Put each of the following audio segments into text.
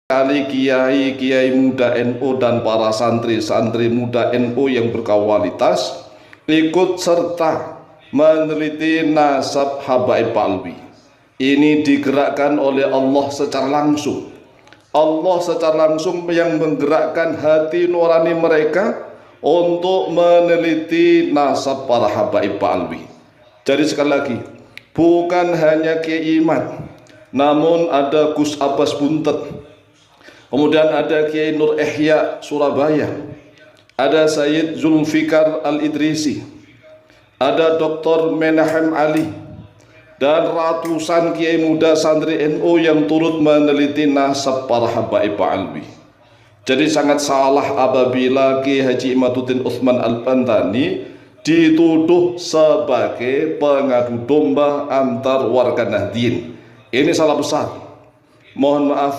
kali kiai-kiai muda NU dan para santri-santri muda NU yang berkualitas ikut serta meneliti nasab Habaib Alwi. Ini digerakkan oleh Allah secara langsung. Allah secara langsung yang menggerakkan hati nurani mereka untuk meneliti nasab para Habaib Alwi. Jadi sekali lagi, bukan hanya Kiai Iman, namun ada Gus Abbas Buntet, kemudian ada Kiai Nur Ihya Surabaya, ada Sayyid Zulfikar Al-Idrisi, ada Dr. Menahem Ali, dan ratusan kiai muda santri NU yang turut meneliti nasab para Habaib Alwi. Jadi sangat salah apabila Kiai Haji Imaduddin Utsman Al-Bantani dituduh sebagai pengadu domba antar warga Nahdien. Ini salah besar. Mohon maaf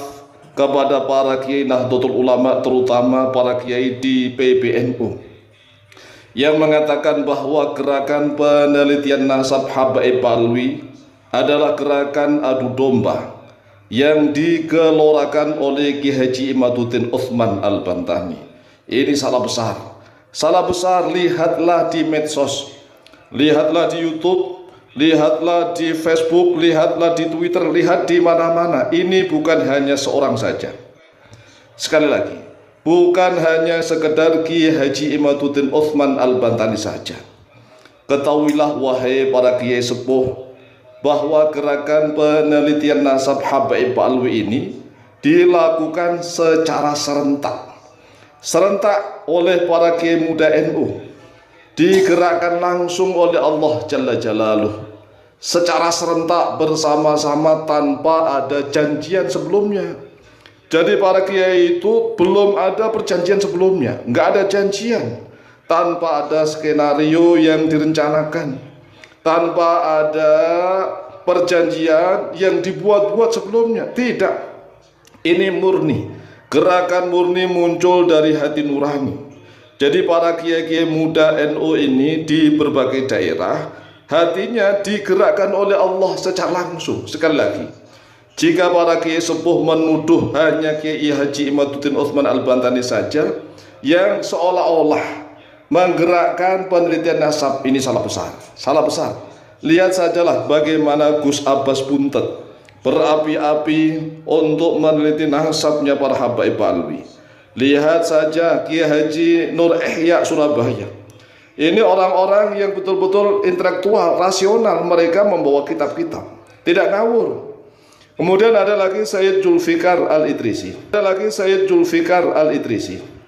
kepada para kiai Nahdlatul Ulama, terutama para kiai di PBNU yang mengatakan bahwa gerakan penelitian nasab Habaib Alwi adalah gerakan adu domba yang digelorakan oleh Kiai Haji Imaduddin Utsman Al-Bantani. Ini salah besar. Salah besar. Lihatlah di medsos, lihatlah di YouTube, lihatlah di Facebook, lihatlah di Twitter, lihat di mana-mana. Ini bukan hanya seorang saja. Sekali lagi, bukan hanya sekedar Kiai Haji Imaduddin Utsman Al-Bantani saja. Ketahuilah wahai para kiai sepuh, bahwa gerakan penelitian nasab Habaib Alwi ini dilakukan secara serentak oleh para kiai muda NU, digerakkan langsung oleh Allah Jalla Jalaluh secara serentak bersama-sama tanpa ada janjian sebelumnya. Jadi para kiai itu belum ada perjanjian sebelumnya, nggak ada janjian, tanpa ada skenario yang direncanakan, tanpa ada perjanjian yang dibuat-buat sebelumnya. Tidak, ini murni, gerakan murni muncul dari hati nurani. Jadi para kiai-kiai muda NU ini di berbagai daerah, hatinya digerakkan oleh Allah secara langsung. Sekali lagi, jika para kiai sepuh menuduh hanya Kiai Haji Imaduddin Utsman Al-Bantani saja yang seolah-olah menggerakkan penelitian nasab, ini salah besar, salah besar. Lihat sajalah bagaimana Gus Abbas Buntet berapi-api untuk meneliti nasabnya para Habaib Alwi. Lihat saja Kiai Haji Nur Ihya Surabaya. Ini orang-orang yang betul-betul intelektual, rasional, mereka membawa kitab-kitab, tidak ngawur. Kemudian ada lagi Sayyid Zulfikar Al-Idrisi, ada lagi Sayyid Zulfikar Al-Idrisi.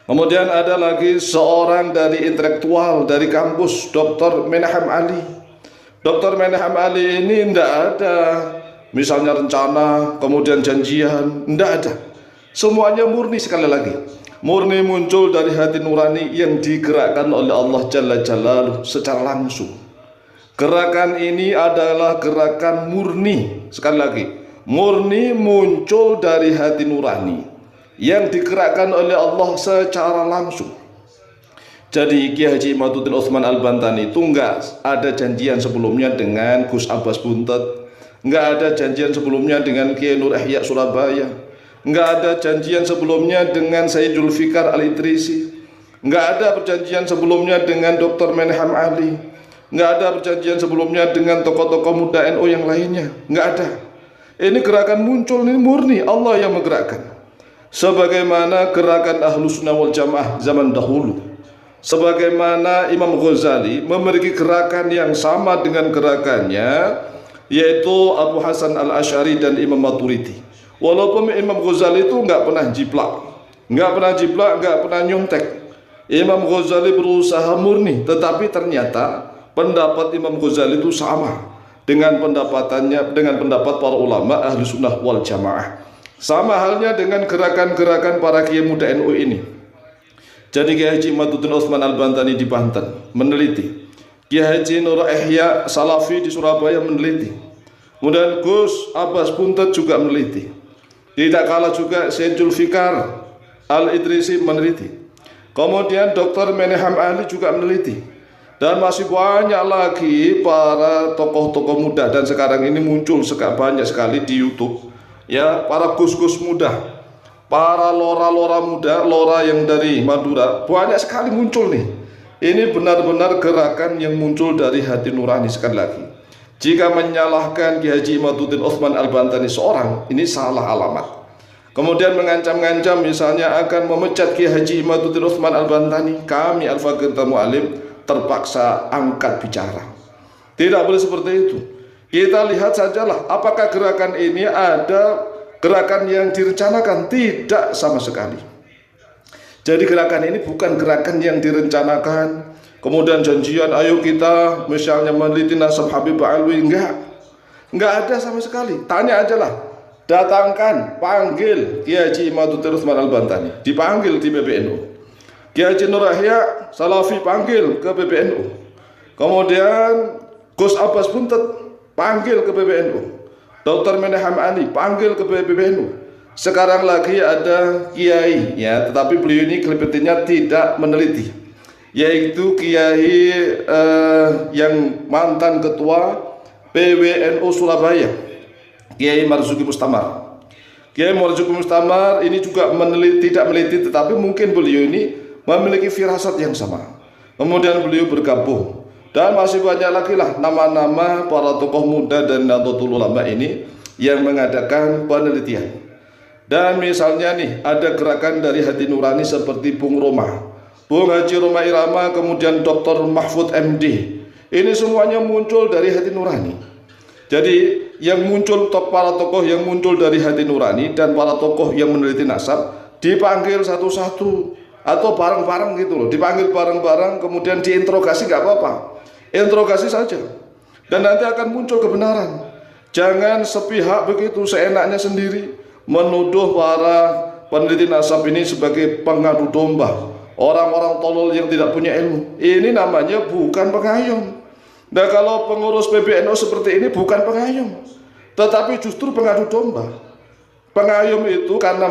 Kemudian ada lagi seorang dari intelektual dari kampus, Dr. Menahem Ali. Dr. Menahem Ali ini tidak ada misalnya rencana, kemudian janjian, tidak ada. Semuanya murni, sekali lagi, murni muncul dari hati nurani yang digerakkan oleh Allah Jalla Jalaluh secara langsung. Gerakan ini adalah gerakan murni, sekali lagi, murni muncul dari hati nurani yang digerakkan oleh Allah secara langsung. Jadi Kiai Haji Imaduddin Utsman Al-Bantani itu enggak ada janjian sebelumnya dengan Gus Abbas Buntet, enggak ada janjian sebelumnya dengan Kiai Nur Ihya Surabaya, enggak ada janjian sebelumnya dengan Sayyid Zulfikar Al-Idrisi, enggak ada perjanjian sebelumnya dengan Dr. Menahem Ali, enggak ada perjanjian sebelumnya dengan tokoh-tokoh muda NU yang lainnya, enggak ada. Ini gerakan muncul, ini murni Allah yang menggerakkan. Sebagaimana gerakan Ahlus Sunnah wal Jamaah zaman dahulu, sebagaimana Imam Ghazali memiliki gerakan yang sama dengan gerakannya, yaitu Abu Hasan Al-Asy'ari dan Imam Maturidi. Walaupun Imam Ghazali itu nggak pernah jiplak, nggak pernah nyontek. Imam Ghazali berusaha murni, tetapi ternyata pendapat Imam Ghazali itu sama dengan pendapatannya, dengan pendapat para ulama Ahlu Sunnah wal Jamaah. Sama halnya dengan gerakan-gerakan para kiai muda NU ini. Jadi Kiai Haji Imaduddin Utsman Al-Bantani di Banten meneliti, Kiai Haji Nur Ihya Salafi di Surabaya meneliti, kemudian Gus Abbas Buntet juga meneliti. Tidak kalah juga Sayyid Zulfikar Al-Idrisi meneliti, kemudian Dr. Menahem Ali juga meneliti, dan masih banyak lagi para tokoh-tokoh muda. Dan sekarang ini muncul banyak sekali di YouTube, ya, para gus-gus muda, para lora-lora muda, lora yang dari Madura, banyak sekali muncul nih. Ini benar-benar gerakan yang muncul dari hati nurani. Sekali lagi, jika menyalahkan Ki Haji Imaduddin Utsman Al-Bantani seorang, ini salah alamat. Kemudian mengancam-ngancam misalnya akan memecat Ki Haji Imaduddin Utsman Al-Bantani, kami Al-Faqih Tamu Alim terpaksa angkat bicara. Tidak boleh seperti itu. Kita lihat sajalah apakah gerakan ini ada gerakan yang direncanakan. Tidak sama sekali. Jadi gerakan ini bukan gerakan yang direncanakan, kemudian janjian ayo kita misalnya meneliti nasab Habib Alwi. Enggak ada sama sekali. Tanya aja lah, datangkan, panggil Ki Haji Imaduddin Utsman Al-Bantani, dipanggil di PBNU. Ki Haji Nur Yahya Salafi panggil ke PBNU. Kemudian Gus Abbas Buntet panggil ke PBNU. Dr. Menahem Ali panggil ke PBNU. Sekarang lagi ada kiai, ya, tetapi beliau ini kelebihannya tidak meneliti, yaitu kiai yang mantan ketua PWNU Surabaya, Kiai Marzuki Mustamar. Kiai Marzuki Mustamar ini juga tidak meneliti, tetapi mungkin beliau ini memiliki firasat yang sama. Kemudian beliau bergabung, dan masih banyak lagi lah nama-nama para tokoh muda dan Nahdlatul Ulama ini yang mengadakan penelitian. Dan misalnya nih, ada gerakan dari hati nurani seperti Bung Roma, Bung Haji Roma Irama, kemudian Dr. Mahfud MD. Ini semuanya muncul dari hati nurani. Jadi yang muncul para tokoh yang muncul dari hati nurani dan para tokoh yang meneliti nasab dipanggil satu-satu atau bareng-bareng gitu loh. Dipanggil bareng-bareng, kemudian diinterogasi, nggak apa-apa. Interogasi saja. Dan nanti akan muncul kebenaran. Jangan sepihak begitu, seenaknya sendiri menuduh para peneliti nasab ini sebagai pengadu domba, orang-orang tolol yang tidak punya ilmu. Ini namanya bukan pengayom. Nah, kalau pengurus PBNU seperti ini bukan pengayom, tetapi justru pengadu domba. Pengayom itu karena